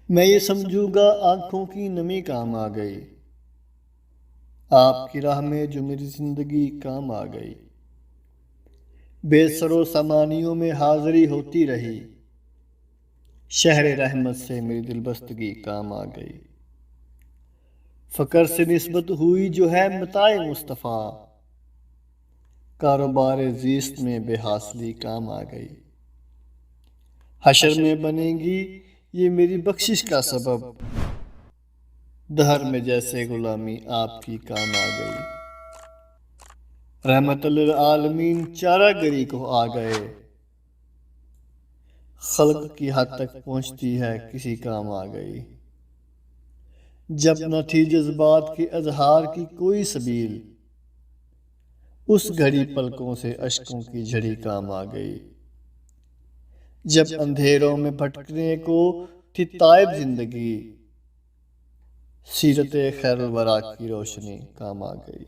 میں یہ سمجھوں گا آنکھوں کی نمی کام آ گئی، آپ کی راہ میں جو میری زندگی کام آ گئی۔ بے سر و سامانیوں میں حاضری ہوتی رہی، شہر رحمت سے میری دل بستگی کام آ گئی۔ فقر سے نسبت ہوئی جو ہے متاع مصطفیٰ، کاروبار زیست میں بے حاصلی کام آ گئی۔ حشر میں بنے گی یہ میری بخشش کا سبب، دہر میں جیسے غلامی آپ کی کام آ گئی۔ رحمت للعالمین چارہ گری کو آ گئے، خلق کی حد تک پہنچتی ہے کسی کام آ گئی۔ جب نہ تھی جذبات کے اظہار کی کوئی سبیل، اس گھڑی پلکوں سے اشکوں کی جھڑی کام آ گئی۔ جب اندھیروں میں بھٹکنے کو تھی تائب زندگی، سیرت خیر الورا کی روشنی کام آ گئی۔